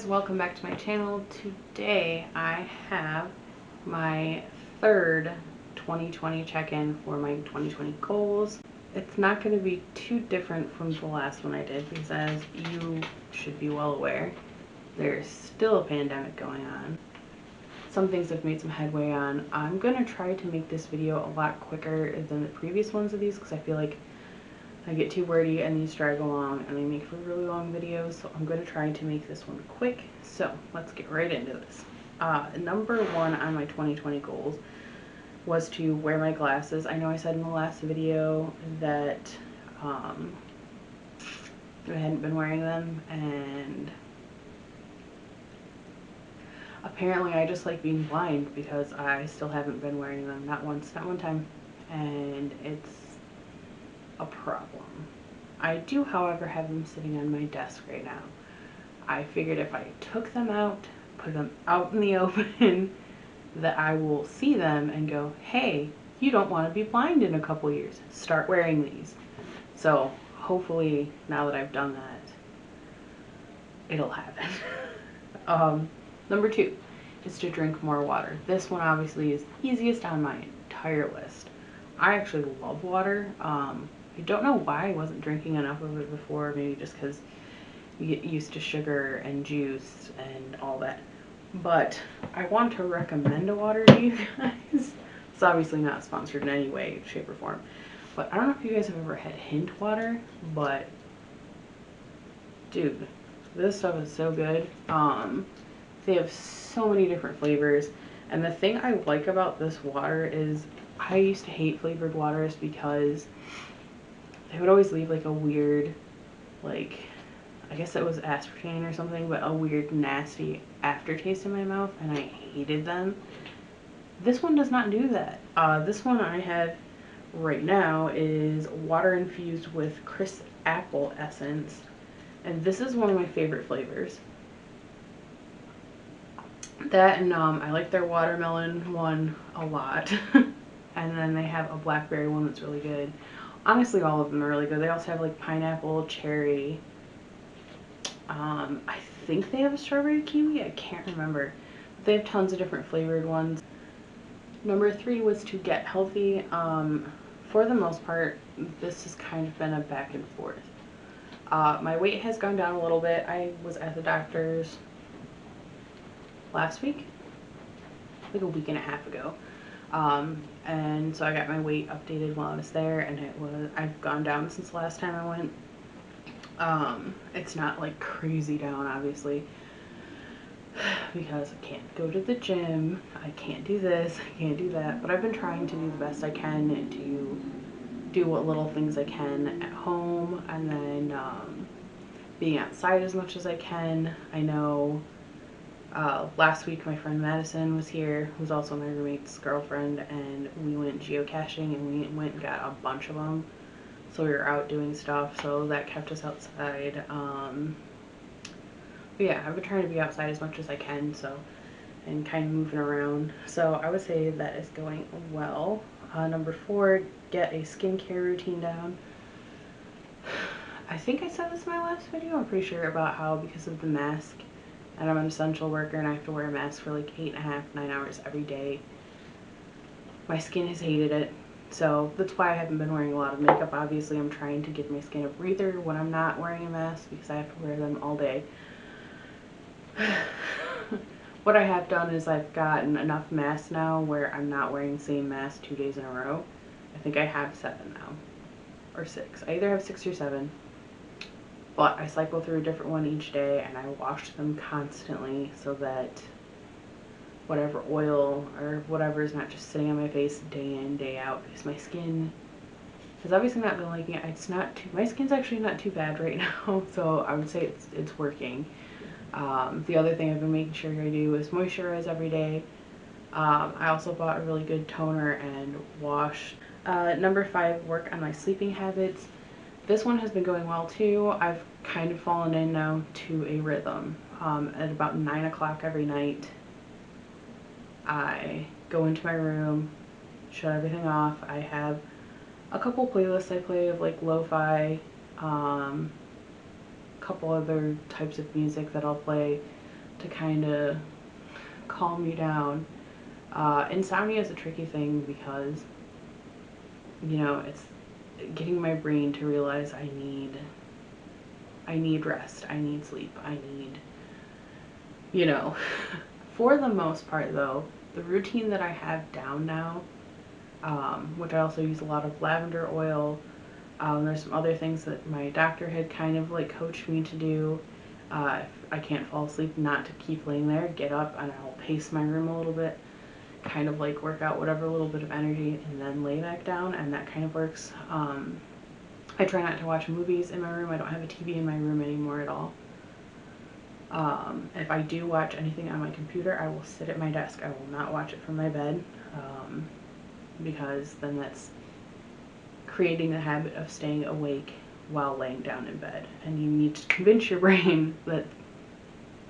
welcome back to my channel. Today I have my third 2020 check-in for my 2020 goals. It's not going to be too different from the last one I did because, as you should be well aware, there's still a pandemic going on. Some things I've made some headway on. I'm going to try to make this video a lot quicker than the previous ones of these because I feel like I get too wordy and these drag along and they make for really long videos, so I'm going to try to make this one quick. So let's get right into this. Number one on my 2020 goals was to wear my glasses. I know I said in the last video that I hadn't been wearing them, and apparently I just like being blind because I still haven't been wearing them, not once, not one time, and it's a problem. I do, however, have them sitting on my desk right now. I figured if I took them out, put them out in the open, that I will see them and go, hey, you don't want to be blind in a couple years. Start wearing these. So hopefully now that I've done that, it'll happen. Number two is to drink more water. This one obviously is easiest on my entire list. I actually love water. I don't know why I wasn't drinking enough of it before, maybe just because you get used to sugar and juice and all that. But I want to recommend a water to you guys. It's obviously not sponsored in any way, shape, or form. But I don't know if you guys have ever had Hint water, but dude, this stuff is so good. They have so many different flavors. And the thing I like about this water is I used to hate flavored waters because they would always leave like a weird, like, I guess it was aspartame or something, but a weird nasty aftertaste in my mouth, and I hated them. This one does not do that. This one I have right now is water infused with crisp apple essence, and this is one of my favorite flavors. That and I like their watermelon one a lot. And then they have a blackberry one that's really good. Honestly, all of them are really good. They also have like pineapple, cherry. I think they have a strawberry kiwi. I can't remember. They have tons of different flavored ones. Number three was to get healthy. For the most part, this has kind of been a back and forth. My weight has gone down a little bit. I was at the doctor's last week, like a week and a half ago. And so I got my weight updated while I was there, and I've gone down since the last time I went. It's not like crazy down, obviously, because I can't go to the gym, I can't do this, I can't do that, but I've been trying to do the best I can to do what little things I can at home, and then being outside as much as I can. I know last week my friend Madison was here, who's also my roommate's girlfriend, and we went geocaching and we went and got a bunch of them. So we were out doing stuff, so that kept us outside. But yeah, I've been trying to be outside as much as I can, so, and kind of moving around. So I would say that is going well. Number four, get a skincare routine down. I think I said this in my last video, I'm pretty sure, about how because of the mask, and I'm an essential worker and I have to wear a mask for like 8.5, 9 hours every day, my skin has hated it. So that's why I haven't been wearing a lot of makeup. Obviously, I'm trying to give my skin a breather when I'm not wearing a mask because I have to wear them all day. What I have done is I've gotten enough masks now where I'm not wearing the same mask 2 days in a row. I think I have 7 now, or 6. I either have 6 or 7. But I cycle through a different one each day, and I wash them constantly so that whatever oil or whatever is not just sitting on my face day in, day out, because my skin has obviously not been liking it. It's not too, my skin's actually not too bad right now, so I would say it's working. The other thing I've been making sure I do is moisturize every day. I also bought a really good toner and wash. Number five, work on my sleeping habits. This one has been going well too. I've kind of fallen in now to a rhythm. At about 9 o'clock every night, I go into my room, shut everything off. I have a couple playlists I play of like lo-fi, a couple other types of music that I'll play. to kind of calm you down. Insomnia is a tricky thing because, you know, it's getting my brain to realize I need rest, I need sleep, I need, you know. For the most part though, the routine that I have down now, which I also use a lot of lavender oil. There's some other things that my doctor had kind of like coached me to do. If I can't fall asleep, not to keep laying there, get up and I'll pace my room a little bit, kind of like work out whatever little bit of energy and then lay back down, and that kind of works. I try not to watch movies in my room. I don't have a TV in my room anymore at all. If I do watch anything on my computer, I will sit at my desk. I will not watch it from my bed, because then that's creating the habit of staying awake while laying down in bed. And you need to convince your brain that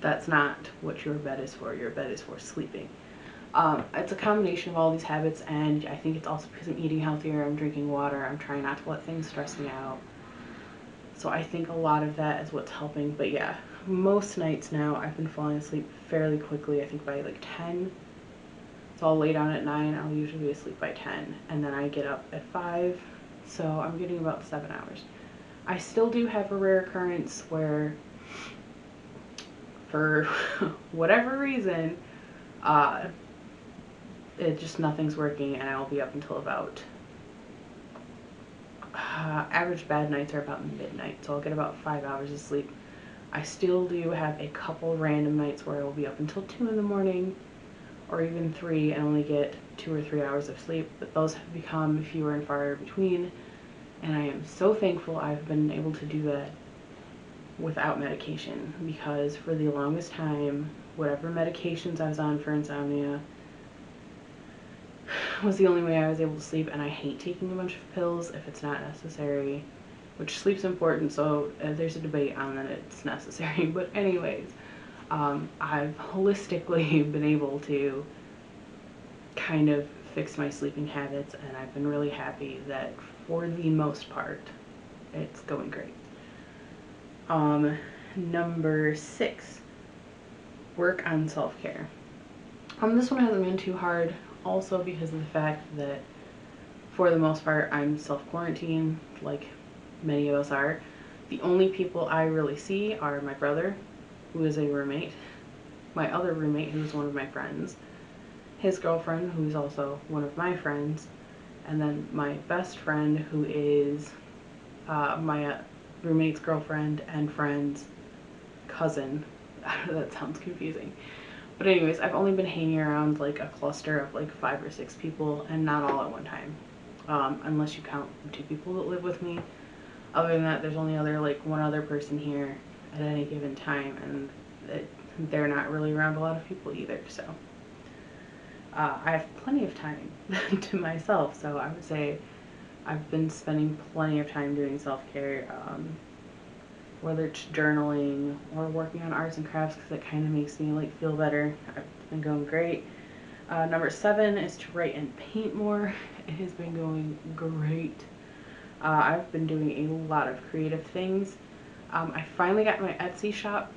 that's not what your bed is for. Your bed is for sleeping. It's a combination of all these habits, and I think it's also because I'm eating healthier, I'm drinking water, I'm trying not to let things stress me out. So I think a lot of that is what's helping. But yeah, most nights now I've been falling asleep fairly quickly. I think by like 10. So I'll lay down at 9, I'll usually be asleep by 10, and then I get up at 5, so I'm getting about 7 hours. I still do have a rare occurrence where, for whatever reason, it just nothing's working, and I'll be up until about, average bad nights are about midnight, so I'll get about 5 hours of sleep. I still do have a couple random nights where I will be up until 2 in the morning, or even 3, and only get 2 or 3 hours of sleep, but those have become fewer and far between, and I am so thankful I've been able to do that without medication, because for the longest time, whatever medications I was on for insomnia was the only way I was able to sleep, and I hate taking a bunch of pills if it's not necessary, which sleep's important, so there's a debate on that it's necessary, but anyways, I've holistically been able to kind of fix my sleeping habits, and I've been really happy that for the most part, it's going great. Number 6, work on self-care. This one hasn't been too hard, also because of the fact that for the most part I'm self-quarantined, like many of us are. The only people I really see are my brother, who is a roommate, my other roommate, who's one of my friends, his girlfriend, who's also one of my friends, and then my best friend, who is my roommate's girlfriend and friend's cousin. That sounds confusing. But anyways, I've only been hanging around like a cluster of like 5 or 6 people, and not all at one time. Unless you count the 2 people that live with me. Other than that, there's only like one other person here at any given time, and they're not really around a lot of people either, so I have plenty of time to myself, so I would say I've been spending plenty of time doing self-care, whether it's journaling or working on arts and crafts, because it kind of makes me like feel better. I've been going great. Number 7 is to write and paint more. It has been going great. I've been doing a lot of creative things. I finally got my Etsy shop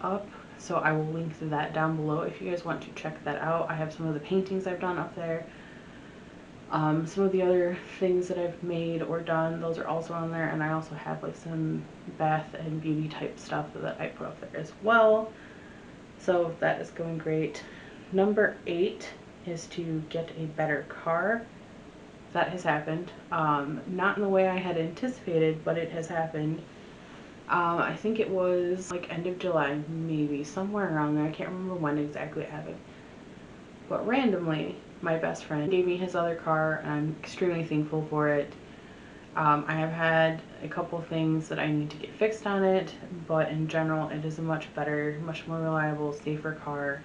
up, so I will link to that down below if you guys want to check that out. I have some of the paintings I've done up there. Some of the other things that I've made or done, those are also on there, and I also have like some bath and beauty type stuff that I put up there as well. So that is going great. Number 8 is to get a better car. That has happened. Not in the way I had anticipated, but it has happened. I think it was like end of July, maybe, somewhere around there. I can't remember when exactly it happened. But randomly, my best friend gave me his other car, and I'm extremely thankful for it. I have had a couple things that I need to get fixed on it, but in general, it is a much better, much more reliable, safer car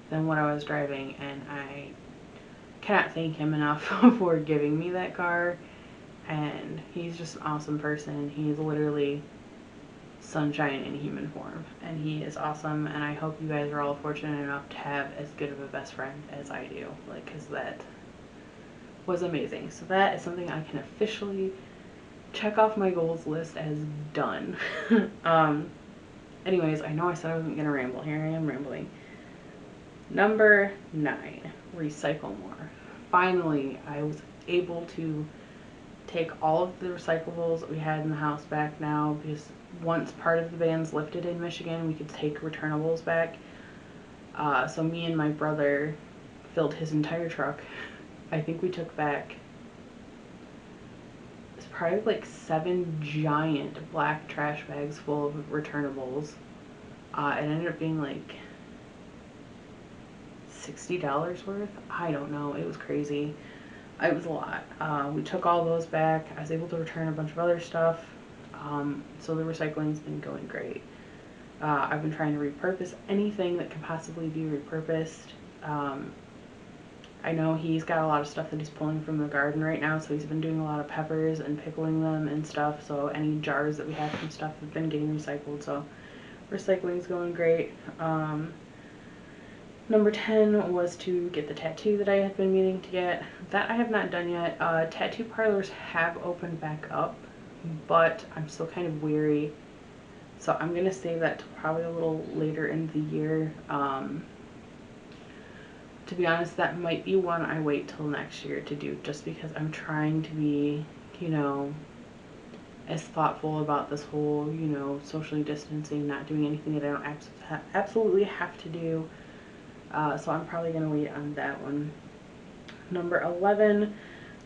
than what I was driving, and I cannot thank him enough for giving me that car. And he's just an awesome person. He is literally sunshine in human form, and he is awesome, and I hope you guys are all fortunate enough to have as good of a best friend as I do, like, because that was amazing. So that is something I can officially check off my goals list as done. Anyways, I know I said I wasn't gonna ramble. Here I am rambling. Number 9, recycle more. Finally, I was able to take all of the recyclables that we had in the house back now, because once part of the ban's lifted in Michigan, we could take returnables back. So me and my brother filled his entire truck. I think we took back, it's probably like 7 giant black trash bags full of returnables. It ended up being like $60 worth. I don't know. It was crazy. It was a lot. We took all those back. I was able to return a bunch of other stuff. So the recycling's been going great. I've been trying to repurpose anything that can possibly be repurposed. I know he's got a lot of stuff that he's pulling from the garden right now, so he's been doing a lot of peppers and pickling them and stuff. So any jars that we have from stuff have been getting recycled. So recycling's going great. Number 10 was to get the tattoo that I had been meaning to get. That I have not done yet. Tattoo parlors have opened back up, but I'm still kind of weary. So I'm going to save that to probably a little later in the year. To be honest, that might be one I wait till next year to do, just because I'm trying to be, you know, as thoughtful about this whole, you know, socially distancing, not doing anything that I don't absolutely have to do. So I'm probably going to wait on that one. Number 11,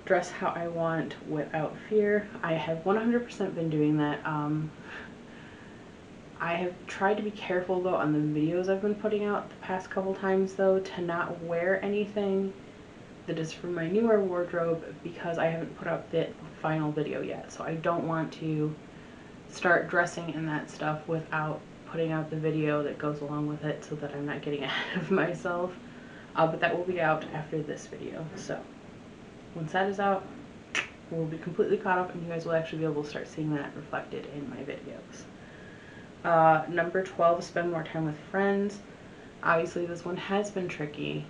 dress how I want without fear. I have 100% been doing that. I have tried to be careful though on the videos I've been putting out the past couple times though, to not wear anything that is from my newer wardrobe, because I haven't put out the final video yet. So I don't want to start dressing in that stuff without putting out the video that goes along with it, so that I'm not getting ahead of myself. But that will be out after this video. So once that is out, we'll be completely caught up, and you guys will actually be able to start seeing that reflected in my videos. Number 12, spend more time with friends. Obviously this one has been tricky.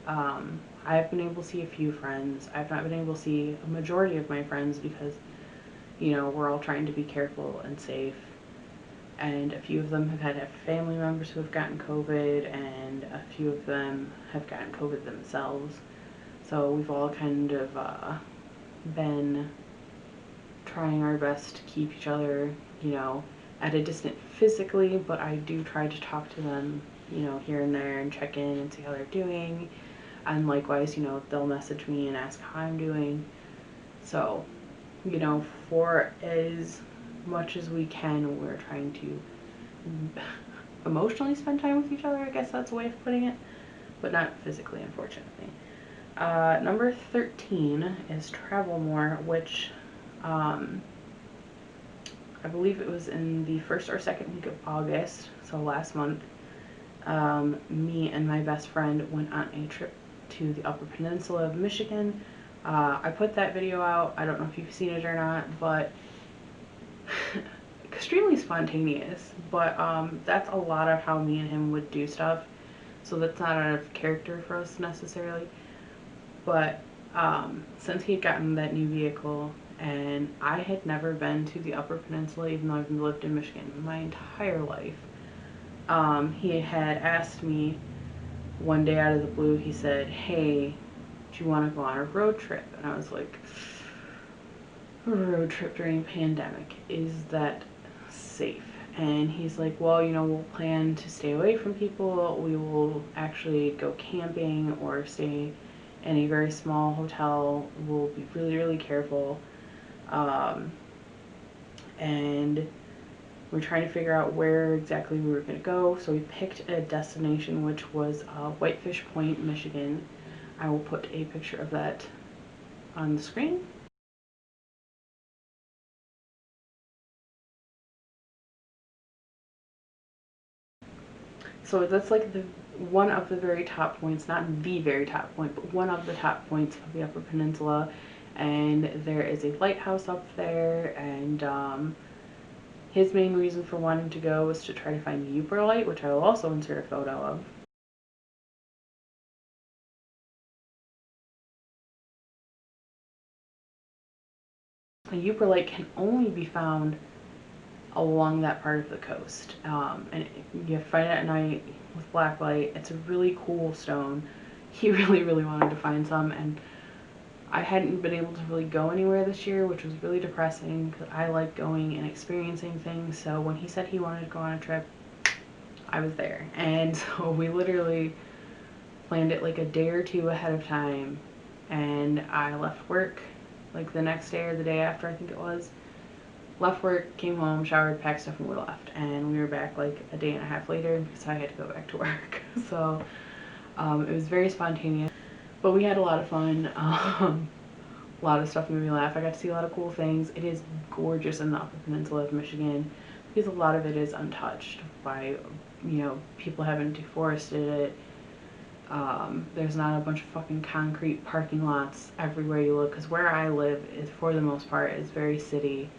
I've been able to see a few friends. I've not been able to see a majority of my friends because, you know, we're all trying to be careful and safe. And a few of them have had family members who have gotten COVID, and a few of them have gotten COVID themselves. So we've all kind of been trying our best to keep each other, you know, at a distance physically, but I do try to talk to them, you know, here and there and check in and see how they're doing. And likewise, you know, they'll message me and ask how I'm doing. So, you know, for as much as we can, we're trying to emotionally spend time with each other, I guess that's a way of putting it, but not physically, unfortunately. Number 13 is travel more, which I believe it was in the first or second week of August, so last month. Me and my best friend went on a trip to the Upper Peninsula of Michigan. I put that video out. I don't know if you've seen it or not, but extremely spontaneous. But that's a lot of how me and him would do stuff. So that's not out of character for us necessarily. But since he had gotten that new vehicle, and I had never been to the Upper Peninsula, even though I've lived in Michigan my entire life, he had asked me one day out of the blue. He said, hey, do you want to go on a road trip? And I was like, a road trip during a pandemic, is that safe? And he's like, well, you know, we'll plan to stay away from people. We will actually go camping or stay in a very small hotel. We'll be really, really careful. And we're trying to figure out where exactly we were going to go. So we picked a destination, which was Whitefish Point, Michigan. I will put a picture of that on the screen. So that's like the one of the very top points, not the very top point, but one of the top points of the Upper Peninsula. And there is a lighthouse up there, and his main reason for wanting to go was to try to find the Uper light, which I will also insert a photo of. A Uper light can only be found along that part of the coast. And you find it at night with black light. It's a really cool stone. He really wanted to find some, and I hadn't been able to really go anywhere this year, which was really depressing because I like going and experiencing things. So when he said he wanted to go on a trip, I was there. And so we literally planned it like a day or two ahead of time, and I left work like the next day or the day after, I think it was. Left work, came home, showered, packed stuff, and we left. And we were back like a day and a half later because I had to go back to work. So it was very spontaneous, but we had a lot of fun. A lot of stuff made me laugh. I got to see a lot of cool things. It is gorgeous in the Upper Peninsula of Michigan because a lot of it is untouched by, you know, people haven't deforested it. There's not a bunch of fucking concrete parking lots everywhere you look, because where I live is, for the most part, is very city.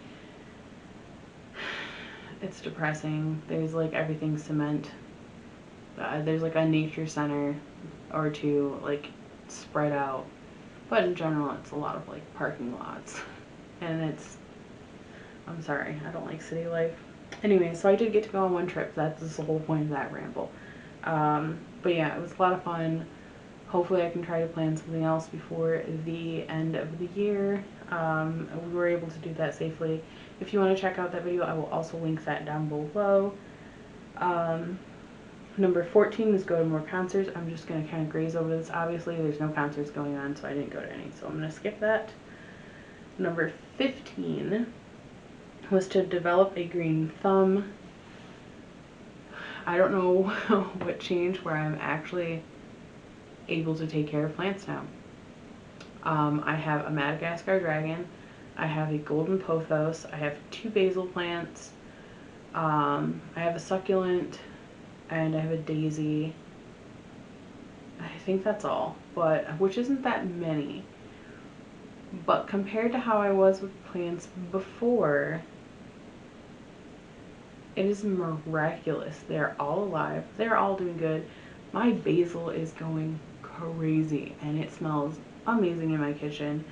It's depressing. There's like everything cement. There's like a nature center or two like spread out, but in general it's a lot of like parking lots, and it's, I'm sorry, I don't like city life. Anyway, so I did get to go on one trip. That's the whole point of that ramble. But yeah, it was a lot of fun. Hopefully I can try to plan something else before the end of the year. We were able to do that safely. If you want to check out that video, I will also link that down below. Number 14 is go to more concerts. I'm just going to kind of graze over this. Obviously, there's no concerts going on, so I didn't go to any, so I'm going to skip that. Number 15 was to develop a green thumb. I don't know what changed where I'm actually able to take care of plants now. I have a Madagascar dragon, I have a golden pothos, I have 2 basil plants, I have a succulent, and I have a daisy. I think that's all, but which isn't that many. But compared to how I was with plants before, it is miraculous. They're all alive. They're all doing good. My basil is going crazy, and it smells amazing in my kitchen.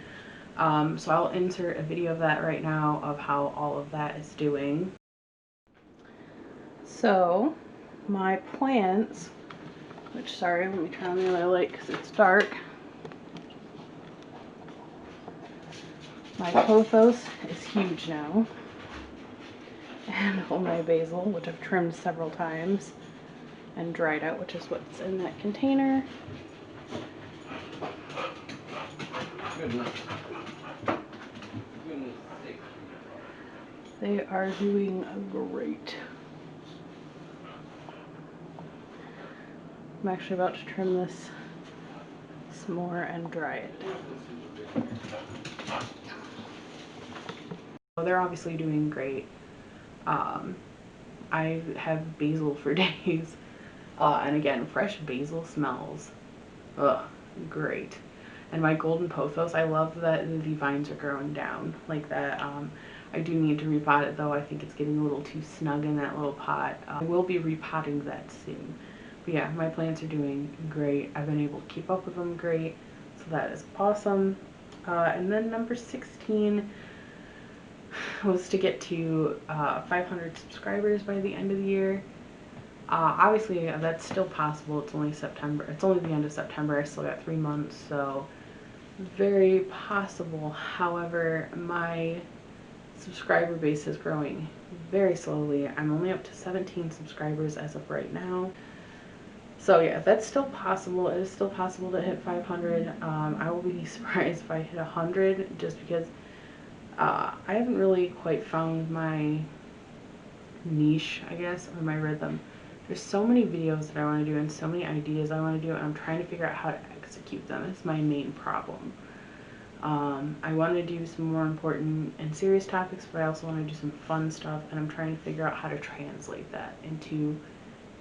So I'll insert a video of that right now of how all of that is doing. So my plants, which, sorry, let me turn on the other light because it's dark. My pothos is huge now. And all my basil, which I've trimmed several times and dried out, which is what's in that container. Goodness. They are doing great. I'm actually about to trim this some more and dry it. They're obviously doing great. I have basil for days, and again, fresh basil smells great. And my golden pothos, I love that the vines are growing down like that. I do need to repot it though. I think it's getting a little too snug in that little pot. I will be repotting that soon. But yeah, my plants are doing great. I've been able to keep up with them great, so that is awesome. And then number 16 was to get to 500 subscribers by the end of the year. Obviously, that's still possible. It's only September. It's only the end of September. I still got 3 months, so very possible. However, my subscriber base is growing very slowly. I'm only up to 17 subscribers as of right now. So yeah, that's still possible. It is still possible to hit 500. I will be surprised if I hit 100, just because I haven't really quite found my niche, I guess, or my rhythm. There's so many videos that I want to do and so many ideas I want to do, and I'm trying to figure out how to execute them. It's my main problem. I want to do some more important and serious topics, but I also want to do some fun stuff, and I'm trying to figure out how to translate that into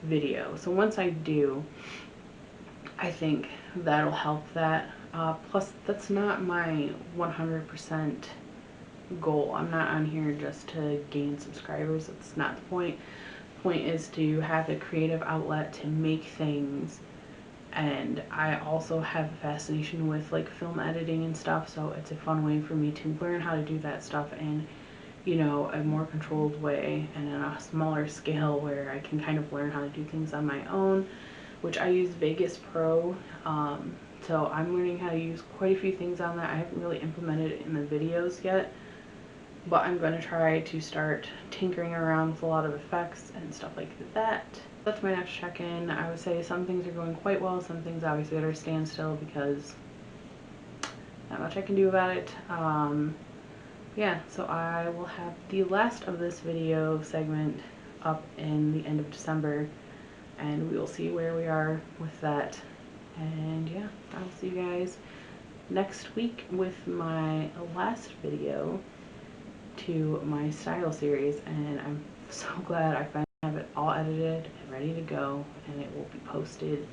video. So once I do, I think that'll help that. Plus, that's not my 100% goal. I'm not on here just to gain subscribers. That's not the point. The point is to have a creative outlet to make things, and I also have a fascination with like film editing and stuff, so it's a fun way for me to learn how to do that stuff and you know, a more controlled way and on a smaller scale where I can kind of learn how to do things on my own, which I use Vegas Pro. So I'm learning how to use quite a few things on that. I haven't really implemented it in the videos yet, but I'm going to try to start tinkering around with a lot of effects and stuff like that. That's my next check-in. I would say some things are going quite well, some things obviously are at a standstill because not much I can do about it. Yeah, so I will have the last of this video segment up in the end of December, and we will see where we are with that. And yeah, I'll see you guys next week with my last video to my style series, and I'm so glad I finally have it all edited and ready to go, and it will be posted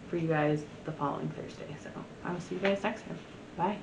for you guys the following Thursday. So I'll see you guys next time. Bye.